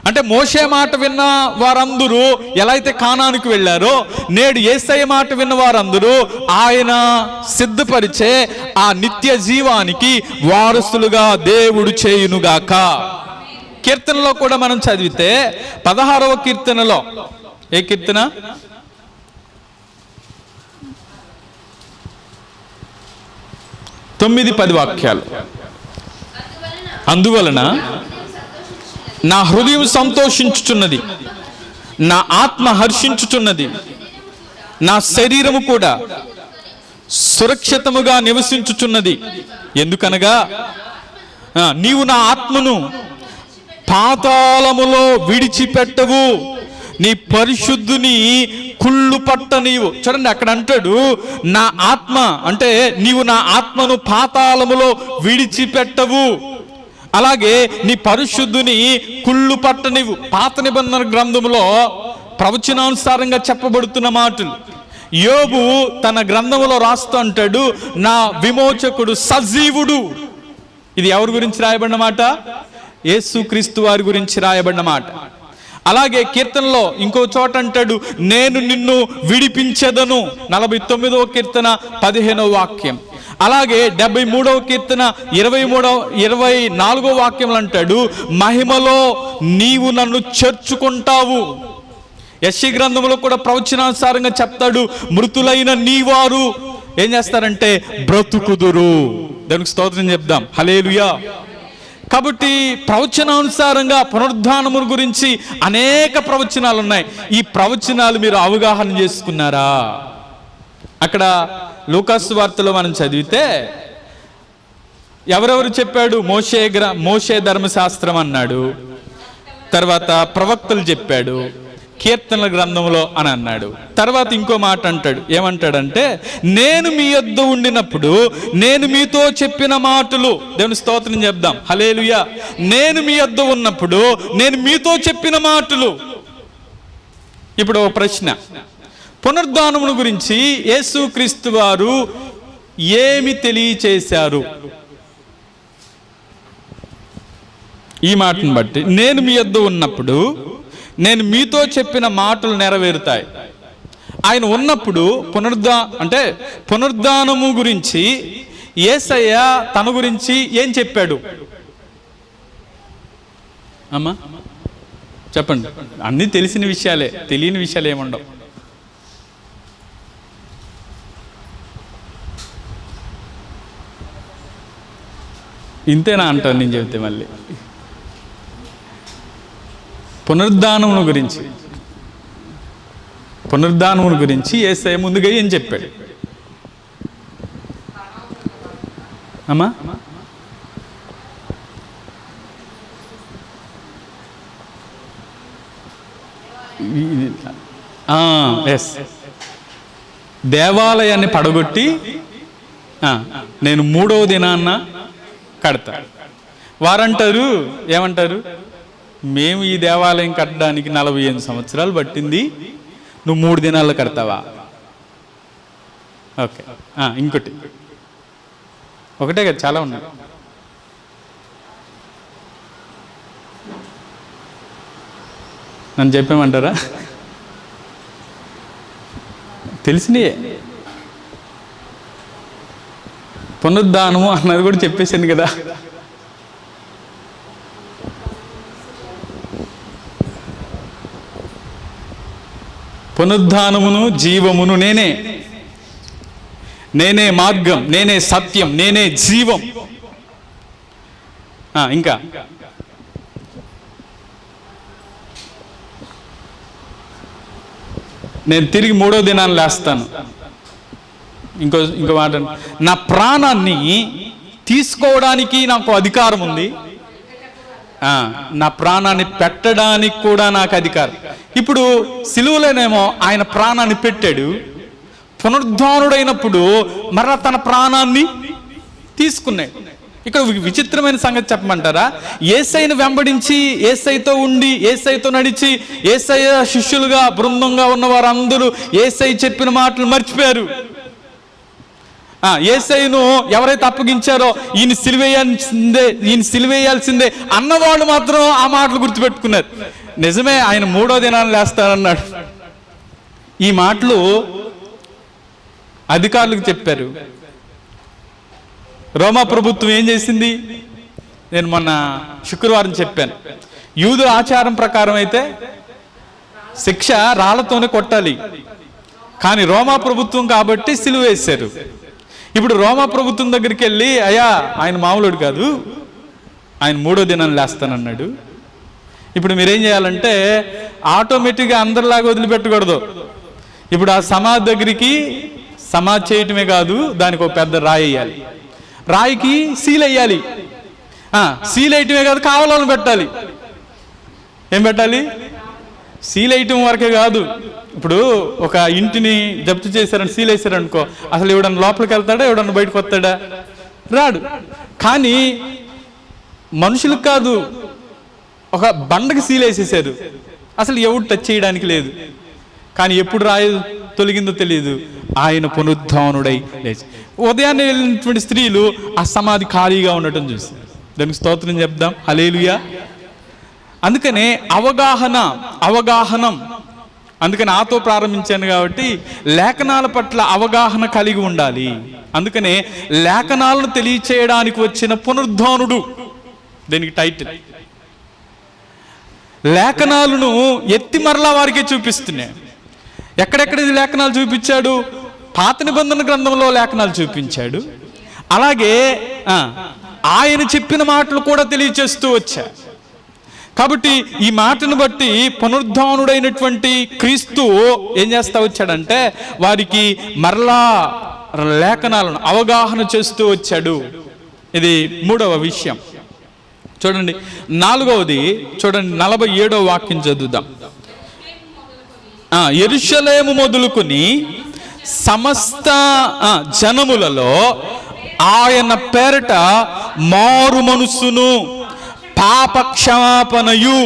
అంటే మోషే మాట విన్న వారందరూ ఎలా అయితే కానానికి వెళ్ళారో, నేడు యేసయ్య మాట విన్న వారందరూ ఆయన సిద్ధపరిచే ఆ నిత్య జీవానికి వారసులుగా దేవుడు చేయునుగాక. కీర్తనలో కూడా మనం చదివితే 16వ కీర్తనలో, ఏ కీర్తన? 9-10 వాక్యాలు. అందువలన నా హృదయం సంతోషించుచున్నది, నా ఆత్మ హర్షించుచున్నది, నా శరీరము కూడా సురక్షితముగా నివసించుచున్నది. ఎందుకనగా నీవు నా ఆత్మను పాతాళములో విడిచిపెట్టవు, నీ పరిశుద్ధుని కుళ్ళు పట్ట నీవు. చూడండి, అక్కడ అంటాడు నా ఆత్మ అంటే నీవు నా ఆత్మను పాతాళములో విడిచిపెట్టవు, అలాగే నీ పరిశుద్ధుని కుళ్ళు పట్ట నీవు. పాత నిబంధన గ్రంథంలో ప్రవచనానుసారంగా చెప్పబడుతున్న మాటలు. యోబు తన గ్రంథంలో రాస్తూ అంటాడు, నా విమోచకుడు సజీవుడు. ఇది ఎవరి గురించి రాయబడిన మాట? యేసుక్రీస్తు వారి గురించి రాయబడిన మాట. అలాగే కీర్తనలో ఇంకో చోట అంటాడు, నేను నిన్ను విడిపించెదను. 49వ కీర్తన 15వ వాక్యం. అలాగే 73వ కీర్తన 24వ వాక్యంలో అంటాడు, మహిమలో నీవు నన్ను చేర్చుకుంటావు. యెషయా గ్రంథంలో కూడా ప్రవచనానుసారంగా చెప్తాడు, మృతులైన నీ వారు ఏం చేస్తారంటే బ్రతుకుదురు. దానికి స్తోత్రం చెప్దాం. హల్లెలూయా. కాబట్టి ప్రవచనానుసారంగా పునరుద్ధానము గురించి అనేక ప్రవచనాలు ఉన్నాయి. ఈ ప్రవచనాలు మీరు అవగాహన చేసుకున్నారా? అక్కడ లూకాసు వార్తలో మనం చదివితే ఎవరెవరు చెప్పాడు? మోషే ధర్మశాస్త్రం అన్నాడు, తర్వాత ప్రవక్తలు చెప్పాడు, కీర్తనల గ్రంథంలో అని అన్నాడు. తర్వాత ఇంకో మాట అంటాడు, ఏమంటాడంటే నేను మీ యొద్ద ఉండినప్పుడు నేను మీతో చెప్పిన మాటలు. దేవుని స్తోత్రం చెప్దాం. హల్లెలూయా. నేను మీ యొద్ద ఉన్నప్పుడు నేను మీతో చెప్పిన మాటలు. ఇప్పుడు ఒక ప్రశ్న, పునరుద్ధానమును గురించి యేసుక్రీస్తు వారు ఏమి తెలియచేశారు? ఈ మాటను బట్టి నేను మీ యొద్ద ఉన్నప్పుడు నేను మీతో చెప్పిన మాటలు నెరవేరుతాయి. ఆయన ఉన్నప్పుడు పునరుద్ధానము గురించి యేసయ్య తన గురించి ఏం చెప్పాడు? అమ్మా చెప్పండి. అన్నీ తెలిసిన విషయాలే, తెలియని విషయాలు ఏముండవు. ఇంతేనా అంటాను నేను చెబితే. మళ్ళీ పునరుద్ధానమును గురించి యేసయ్య ముందుగా ఏం చెప్పాడు? అమ్మా ఎస్, దేవాలయాన్ని పడగొట్టి నేను 3వ దినాన్న కడతా. వారంటారు, ఏమంటారు? మేము ఈ దేవాలయం కట్టడానికి 48 సంవత్సరాలు పట్టింది, నువ్వు 3 దినాల్లో కడతావా? ఓకే. ఇంకోటి ఒకటే కదా, చాలా ఉన్నాయి. నన్ను చెప్పేమంటారా? తెలిసినయే. పునరుద్ధానము అన్నది కూడా చెప్పేశాను కదా. పునరుద్ధానమును జీవమును నేనే. నేనే మార్గం, నేనే సత్యం, నేనే జీవం. ఇంకా నేను తిరిగి 3వ దినాన్ని లేస్తాను. ఇంకో మాట, నా ప్రాణాన్ని తీసుకోవడానికి నాకు అధికారం ఉంది, నా ప్రాణాన్ని పెట్టడానికి కూడా నాకు అధికారం. ఇప్పుడు సిలువలోనేమో ఆయన ప్రాణాన్ని పెట్టాడు, పునరుద్ధానుడైనప్పుడు మరలా తన ప్రాణాన్ని తీసుకున్నాడు. ఇక్కడ విచిత్రమైన సంగతి చెప్పమంటారా? యేసయ్యను వెంబడించి, యేసయ్యతో ఉండి, యేసయ్యతో నడిచి, యేసయ్య శిష్యులుగా బృందంగా ఉన్న వారందరూ యేసయ్య చెప్పిన మాటలు మర్చిపోయారు. యేసయ్యను ఎవరైతే అప్పగించారో ఈయన సిలువేయాల్సిందే అన్నవాళ్ళు మాత్రం ఆ మాటలు గుర్తుపెట్టుకున్నారు. నిజమే, ఆయన 3వ దినాన్ని లేస్తారన్నాడు. ఈ మాటలు అధికారులకు చెప్పారు. రోమా ప్రభుత్వం ఏం చేసింది? నేను మొన్న శుక్రవారం చెప్పాను. యూదు ఆచారం ప్రకారం అయితే శిక్ష రాళ్లతోనే కొట్టాలి, కానీ రోమా ప్రభుత్వం కాబట్టి సిలువ వేశారు. ఇప్పుడు రోమా ప్రభుత్వం దగ్గరికి వెళ్ళి, అయ్యా ఆయన మామూలుడు కాదు, ఆయన 3వ దినాన్ని లేస్తానన్నాడు. ఇప్పుడు మీరేం చేయాలంటే ఆటోమేటిక్గా అందరిలాగా వదిలిపెట్టకూడదు. ఇప్పుడు ఆ సమాధి దగ్గరికి సమాధి చేయటమే కాదు, దానికి ఒక పెద్ద రాయి వేయాలి, రాయికి సీల్ వేయాలి. సీల్ వేయటమే కాదు, కావాలని పెట్టాలి. ఏం పెట్టాలి? సీల్ వేయటం వరకే కాదు. ఇప్పుడు ఒక ఇంటిని జప్తు చేశారని సీల్ వేసారనుకో, అసలు ఎవడన్నా లోపలికి వెళ్తాడా, ఎవడన్నా బయటకు వస్తాడా? రాడు. కానీ మనుషులకు కాదు, ఒక బండకి సీల్ వేసేసారు, అసలు ఎవడు టచ్ చేయడానికి లేదు. కానీ ఎప్పుడు రాయి తొలగిందో తెలియదు, ఆయన పునరుద్ధానుడై లేచి. ఉదయాన్నే వెళ్ళినటువంటి స్త్రీలు ఆ సమాధి ఖాళీగా ఉండటం చూసి దానికి స్తోత్రం చెప్దాం, హల్లెలూయా. అందుకనే అవగాహనం అందుకని నాతో ప్రారంభించాను కాబట్టి లేఖనాల పట్ల అవగాహన కలిగి ఉండాలి. అందుకనే లేఖనాలను తెలియచేయడానికి వచ్చిన పునరుద్ధానుడు దీనికి టైటిల్. లేఖనాలను ఎత్తి మరలా వారికి చూపిస్తున్నాయి. ఎక్కడెక్కడ లేఖనాలు చూపించాడు? పాత నిబంధన గ్రంథంలో లేఖనాలు చూపించాడు. అలాగే ఆయన చెప్పిన మాటలు కూడా తెలియచేస్తూ వచ్చా. కాబట్టి ఈ మాటను బట్టి పునరుద్ధానుడైనటువంటి క్రీస్తు ఏం చేస్తా వచ్చాడంటే వారికి మరలా లేఖనాలను అవగాహన చేస్తూ వచ్చాడు. ఇది 3వ విషయం. చూడండి 4వది చూడండి, 47వ వాక్యం చదువుదాం. యెరూషలేము మొదలుకొని సమస్త జనములలో ఆయన పేరట మారు మనస్సును పాప క్షమాపణయు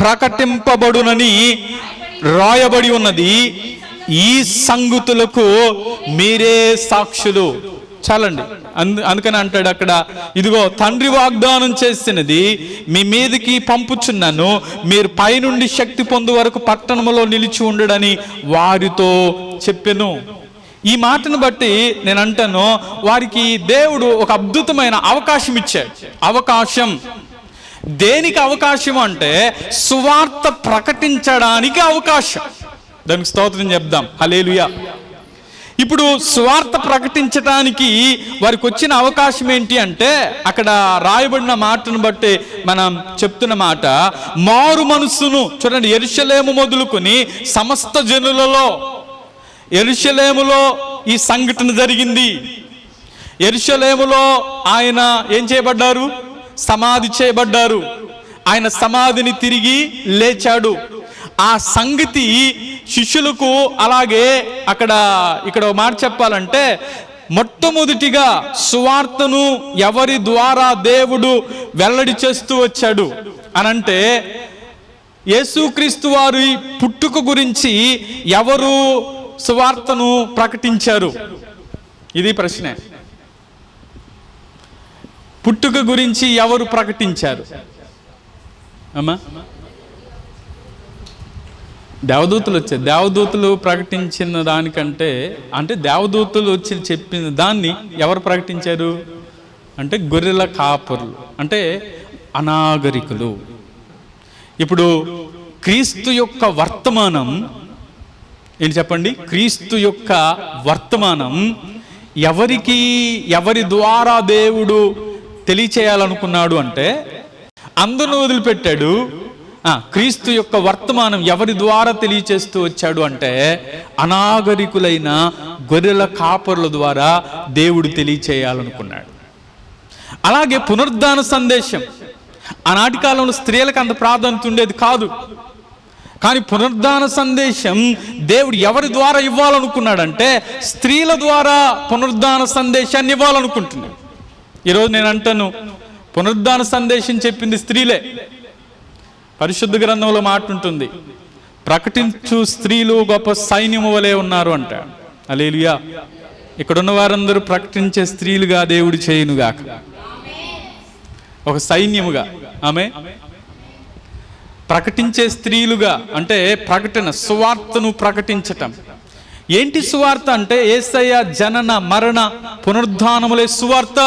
ప్రకటింపబడునని రాయబడి ఉన్నది. ఈ సంగతులకు మీరే సాక్షులు. చాలండి. అందుకని అంటాడు అక్కడ, ఇదిగో తండ్రి వాగ్దానం చేసినది మీ మీదకి పంపుచున్నాను, మీరు పైనుండి శక్తి పొందు వరకు పట్టణంలో నిలిచి ఉండడని వారితో చెప్పెను. ఈ మాటను బట్టి నేను అంటాను, వారికి దేవుడు ఒక అద్భుతమైన అవకాశం ఇచ్చాడు. అవకాశం దేనికి అవకాశం అంటే సువార్త ప్రకటించడానికి అవకాశం. దానికి స్తోత్రం చెప్దాం, హల్లెలూయా. ఇప్పుడు సువార్త ప్రకటించడానికి వారికి వచ్చిన అవకాశం ఏంటి అంటే, అక్కడ రాయబడిన మాటను బట్టి మనం చెప్తున్న మాట, మారు మనస్సును. చూడండి, యెరూషలేము మొదలుకొని సమస్త జనులలో, యెరూషలేములో ఈ సంఘటన జరిగింది. యెరూషలేములో ఆయన ఏం చేయబడ్డారు? సమాధి చేయబడ్డారు. ఆయన సమాధిని తిరిగి లేచాడు. ఆ సంగతి శిష్యులకు, అలాగే ఇక్కడ మాట చెప్పాలంటే మొట్టమొదటిగా సువార్తను ఎవరి ద్వారా దేవుడు వెల్లడి చేస్తూ వచ్చాడు అనంటే, యేసుక్రీస్తు వారి పుట్టుక గురించి ఎవరు సువార్తను ప్రకటించారు? ఇది ప్రశ్న. పుట్టుక గురించి ఎవరు ప్రకటించారు? అమ్మా, దేవదూతలు వచ్చారు. దేవదూతలు ప్రకటించిన దానికంటే, అంటే దేవదూతలు వచ్చి చెప్పిన దాన్ని ఎవరు ప్రకటించారు అంటే గొర్రెల కాపరులు, అంటే అనాగరికులు. ఇప్పుడు క్రీస్తు యొక్క వర్తమానం ఏంటి చెప్పండి? క్రీస్తు యొక్క వర్తమానం ఎవరి ద్వారా దేవుడు తెలియచేయాలనుకున్నాడు అంటే అందరిని వదిలిపెట్టాడు. క్రీస్తు యొక్క వర్తమానం ఎవరి ద్వారా తెలియచేస్తూ వచ్చాడు అంటే అనాగరికులైన గొర్రెల కాపరుల ద్వారా దేవుడు తెలియచేయాలనుకున్నాడు. అలాగే పునరుద్ధాన సందేశం ఆనాటి కాలంలో స్త్రీలకు అంత ప్రాధాన్యత ఉండేది కాదు. కానీ పునరుద్ధాన సందేశం దేవుడు ఎవరి ద్వారా ఇవ్వాలనుకున్నాడంటే స్త్రీల ద్వారా పునరుద్ధాన సందేశాన్ని ఇవ్వాలనుకుంటున్నాడు. ఈరోజు నేను అంటాను, పునరుద్ధాన సందేశం చెప్పింది స్త్రీలే. పరిశుద్ధ గ్రంథంలో మాట ఉంటుంది, ప్రకటించు స్త్రీలు గొప్ప సైన్యము వలె ఉన్నారు అంటాడు. హల్లెలూయా. ఇక్కడున్న వారందరూ ప్రకటించే స్త్రీలుగా దేవుడు చేయునుగాక, ఒక సైన్యముగా. ఆమె ప్రకటించే స్త్రీలుగా అంటే ప్రకటన, సువార్తను ప్రకటించటం. ఏంటి సువార్త అంటే యేసయ్య జనన మరణ పునరుద్ధానములే సువార్త.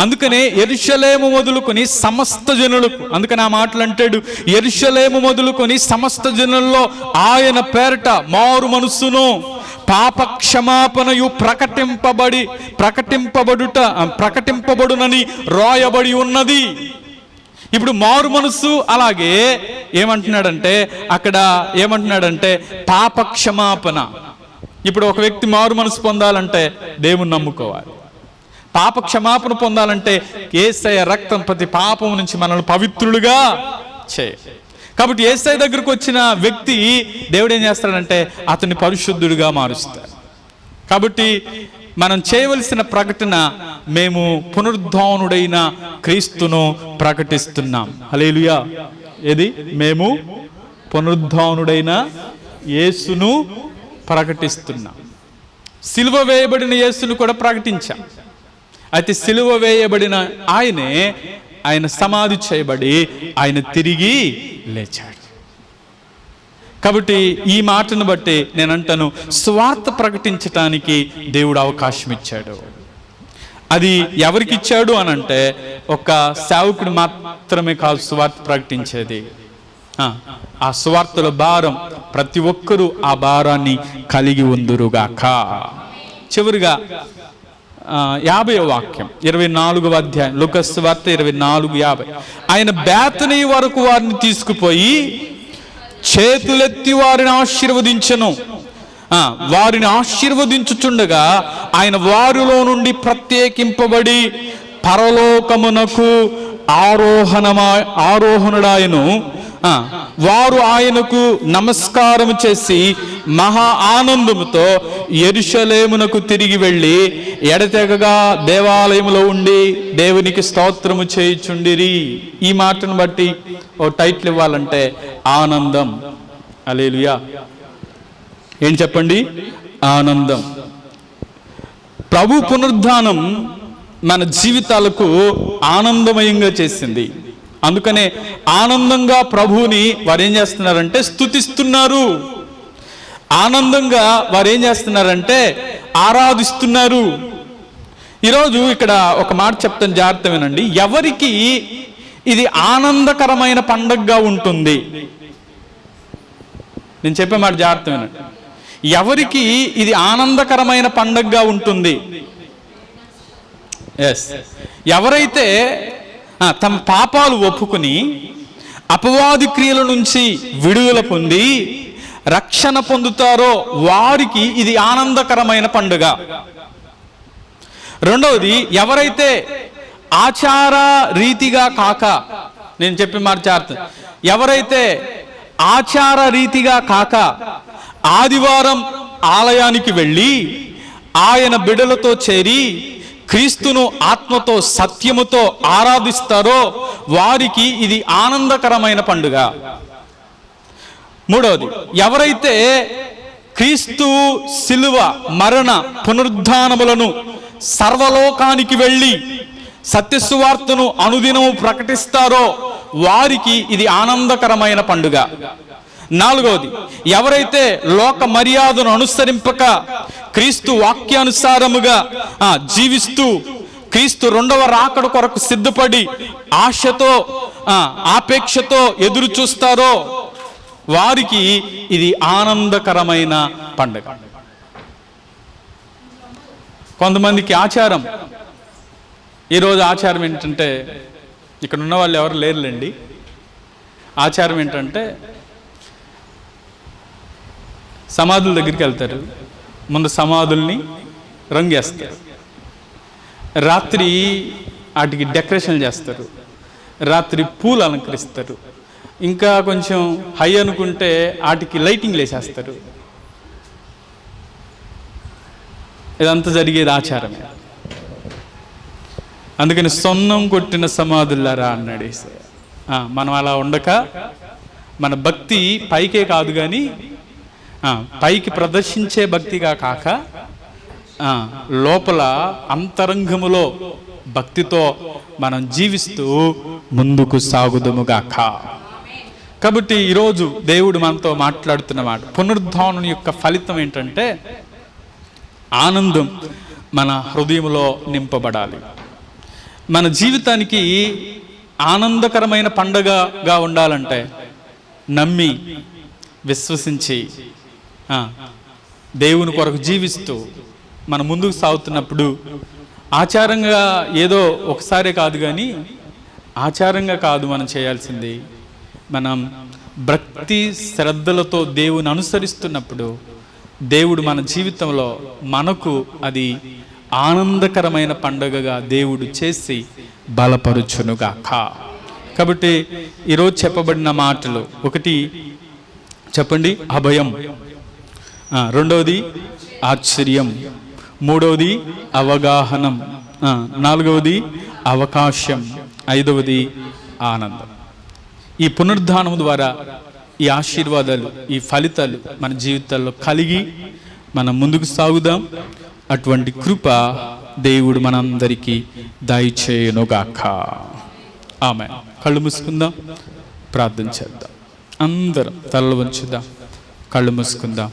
అందుకనే యెరూషలేము మొదలుకొని సమస్త జనులకు, అందుకని ఆ మాటలు అంటాడు, యెరూషలేము మొదలుకొని సమస్త జనుల్లో ఆయన పేరట మారు మనస్సును పాప క్షమాపణయు ప్రకటింపబడునని రాయబడి ఉన్నది. ఇప్పుడు మారు మనస్సు, అలాగే ఏమంటున్నాడంటే అక్కడ ఏమంటున్నాడంటే పాప క్షమాపణ. ఇప్పుడు ఒక వ్యక్తి మారు మనసు పొందాలంటే దేవుని నమ్ముకోవాలి. పాప క్షమాపణ పొందాలంటే యేసయ్య రక్తం ప్రతి పాపం నుంచి మనల్ని పవిత్రులుగా చేయాలి. కాబట్టి యేసయ్య దగ్గరకు వచ్చిన వ్యక్తి దేవుడు ఏం చేస్తాడంటే అతన్ని పరిశుద్ధుడిగా మారుస్తాడు. కాబట్టి మనం చేయవలసిన ప్రకటన, మేము పునరుద్ధానుడైన క్రీస్తును ప్రకటిస్తున్నాం. హల్లెలూయా. ఏది? మేము పునరుద్ధానుడైన యేసును ప్రకటిస్తున్నాం. సిలువ వేయబడిన యేసును కూడా ప్రకటించాం. అయితే సిలువ వేయబడిన ఆయన సమాధి చేయబడి ఆయన తిరిగి లేచాడు. కాబట్టి ఈ మాటను బట్టి నేను అంటాను, స్వార్థ ప్రకటించటానికి దేవుడు అవకాశం ఇచ్చాడు. అది ఎవరికి ఇచ్చాడు అని అంటే ఒక సేవకుడు మాత్రమే కాదు స్వార్థ ప్రకటించేది. ఆ స్వార్థల భారం ప్రతి ఒక్కరూ ఆ భారాన్ని కలిగి ఉందురుగాక. చివరిగా 50వ వాక్యం 24వ అధ్యాయం లూకాసు సువార్త 24:50. ఆయన బేతనీ వరకు వారిని తీసుకుపోయి చేతులెత్తి వారిని ఆశీర్వదించెను. వారిని ఆశీర్వదించుచుండగా ఆయన వారిలో నుండి ప్రత్యేకింపబడి పరలోకమునకు ఆరోహణుడాయను. వారు ఆయనకు నమస్కారం చేసి మహా ఆనందముతో యెరూషలేమునకు తిరిగి వెళ్ళి ఎడతెగగా దేవాలయములో ఉండి దేవునికి స్తోత్రము చేయుచుండిరి. ఈ మాటను బట్టి ఓ టైటిల్ ఇవ్వాలంటే ఆనందం. హల్లెలూయా. ఏంటి చెప్పండి? ఆనందం. ప్రభు పునరుద్ధానం మన జీవితాలకు ఆనందమయంగా చేసింది. అందుకనే ఆనందంగా ప్రభువుని వారు ఏం చేస్తున్నారంటే స్తుతిస్తున్నారు. ఆనందంగా వారు ఏం చేస్తున్నారంటే ఆరాధిస్తున్నారు. ఈరోజు ఇక్కడ ఒక మాట చెప్తాను, జాగ్రత్త వినండి. ఎవరికి ఇది ఆనందకరమైన పండగగా ఉంటుంది? నేను చెప్పే మాట జాగ్రత్త వినండి. ఎవరికి ఇది ఆనందకరమైన పండగగా ఉంటుంది? ఎవరైతే తమ పాపాలు ఒప్పుకుని అపవాది క్రియల నుంచి విడుదల పొంది రక్షణ పొందుతారో వారికి ఇది ఆనందకరమైన పండుగ. రెండవది, ఎవరైతే ఆచార రీతిగా కాక, నేను చెప్పి మార్చారు, ఎవరైతే ఆచార రీతిగా కాక ఆదివారం ఆలయానికి వెళ్ళి ఆయన బిడ్డలతో చేరి క్రీస్తును ఆత్మతో సత్యముతో ఆరాధిస్తారో వారికి ఇది ఆనందకరమైన పండుగ. మూడవది, ఎవరైతే క్రీస్తు శిలువ మరణ పునరుద్ధానములను సర్వలోకానికి వెళ్ళి సత్యసువార్తను అనుదినము ప్రకటిస్తారో వారికి ఇది ఆనందకరమైన పండుగ. నాలుగవది, ఎవరైతే లోక మర్యాదను అనుసరింపక క్రీస్తు వాక్యానుసారముగా జీవిస్తూ క్రీస్తు రెండవ రాకడ కొరకు సిద్ధపడి ఆశతో ఆపేక్షతో ఎదురు చూస్తారో వారికి ఇది ఆనందకరమైన పండుగ. కొంతమందికి ఆచారం. ఈరోజు ఆచారం ఏంటంటే, ఇక్కడ ఉన్న వాళ్ళు ఎవరు లేరులేండి, ఆచారం ఏంటంటే సమాధుల దగ్గరికి వెళ్తారు, ముందు సమాధుల్ని రంగేస్తారు, రాత్రి వాటికి డెకరేషన్ చేస్తారు, రాత్రి పూలు అలంకరిస్తారు, ఇంకా కొంచెం హై అనుకుంటే వాటికి లైటింగ్ వేసేస్తారు. ఇదంతా జరిగేది ఆచారమే. అందుకని సొన్నం కొట్టిన సమాధులారా అన్నాడు. మనం అలా ఉండక మన భక్తి పైకే కాదు కానీ పైకి ప్రదర్శించే భక్తిగా కాక లోపల అంతరంగములో భక్తితో మనం జీవిస్తూ ముందుకు సాగుదుముగాక. కాబట్టి ఈరోజు దేవుడు మనతో మాట్లాడుతున్న మాట, పునరుద్ధానం యొక్క ఫలితం ఏంటంటే ఆనందం మన హృదయంలో నింపబడాలి. మన జీవితానికి ఆనందకరమైన పండగగా ఉండాలంటే నమ్మి విశ్వసించి దేవుని కొరకు జీవిస్తూ మనం ముందుకు సాగుతున్నప్పుడు ఆచారంగా ఏదో ఒకసారే కాదు కానీ ఆచారంగా కాదు మనం చేయాల్సింది, మనం భక్తి శ్రద్ధలతో దేవుని అనుసరిస్తున్నప్పుడు దేవుడు మన జీవితంలో మనకు అది ఆనందకరమైన పండుగగా దేవుడు చేసి బలపరుచునుగాక. కాబట్టి ఈరోజు చెప్పబడిన మాటలు, ఒకటి చెప్పండి అభయం, రెండవది ఆశ్చర్యం, మూడవది అవగాహనం, నాలుగవది అవకాశం, ఐదవది ఆనందం. ఈ పునరుద్ధానం ద్వారా ఈ ఆశీర్వాదాలు, ఈ ఫలితాలు మన జీవితాల్లో కలిగి మనం ముందుకు సాగుదాం. అటువంటి కృప దేవుడు మనందరికీ దయచేయునుగాక. ఆమె. కళ్ళు మూసుకుందాం, ప్రార్థన చేద్దాం. అందరం తలలు వంచుదాం, కళ్ళు మూసుకుందాం,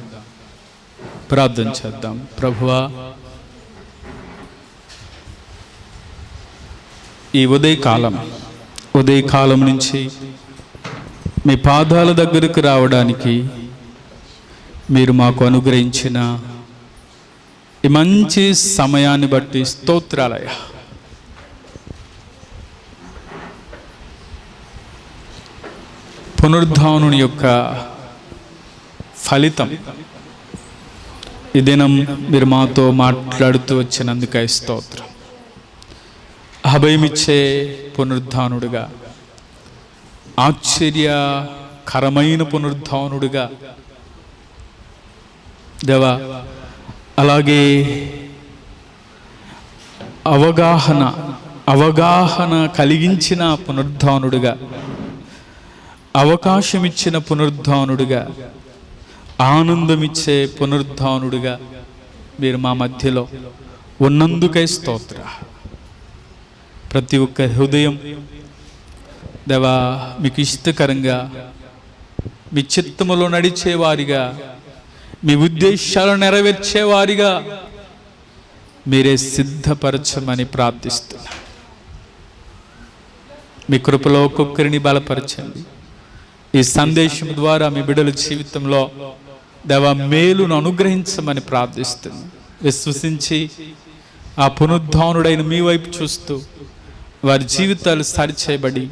ప్రార్థన చేద్దాం. ప్రభువా, ఈ ఉదయకాలం నుంచి మీ పాదాల దగ్గరకు రావడానికి మీరు మాకు అనుగ్రహించిన ఈ మంచి సమయాన్ని బట్టి స్తోత్రాలయ్యా. పునరుద్ధానం యొక్క ఫలితం ఈ దినం మీరు మాతో మాట్లాడుతూ వచ్చినందుకై స్తోత్రం. అభయమిచ్చే పునరుద్ధానుడుగా, ఆశ్చర్యకరమైన పునరుద్ధానుడుగా దేవా, అలాగే అవగాహన కలిగించిన పునరుద్ధానుడుగా, అవకాశమిచ్చిన పునరుద్ధానుడుగా, ఆనందమిచ్చే పునరుద్ధానుడుగా మీరు మా మధ్యలో ఉన్నందుకై స్తోత్ర. ప్రతి ఒక్క హృదయం దేవా మీకు ఇష్టకరంగా, మీ చిత్తములో నడిచేవారిగా, మీ ఉద్దేశాలను నెరవేర్చేవారిగా మీరే సిద్ధపరచమని ప్రార్థిస్తున్నా. మీ కృపలో ఒక్కొక్కరిని బలపరచండి. ఈ సందేశం ద్వారా మీ బిడ్డల జీవితంలో దేవా మేలును అనుగ్రహించమని ప్రార్థిస్తున్నాను. విశ్వసించి ఆ పునరుద్ధానుడైన మీ వైపు చూస్తూ వారి జీవితాలు సరిచేయబడి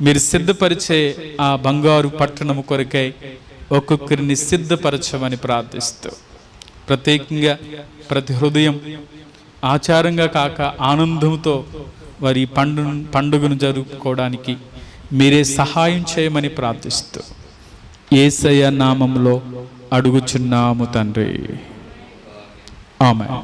మీరు సిద్ధపరిచే ఆ బంగారు పట్టణము కొరకై ఒక్కొక్కరిని సిద్ధపరచమని ప్రార్థిస్తూ, ప్రత్యేకంగా ప్రతి హృదయం ఆచారంగా కాక ఆనందంతో వారి పండుగను జరుపుకోవడానికి మీరే సహాయం చేయమని ప్రార్థిస్తూ యేసయ్య నామములో అడుగుచున్నాము తండ్రి. ఆమేన్.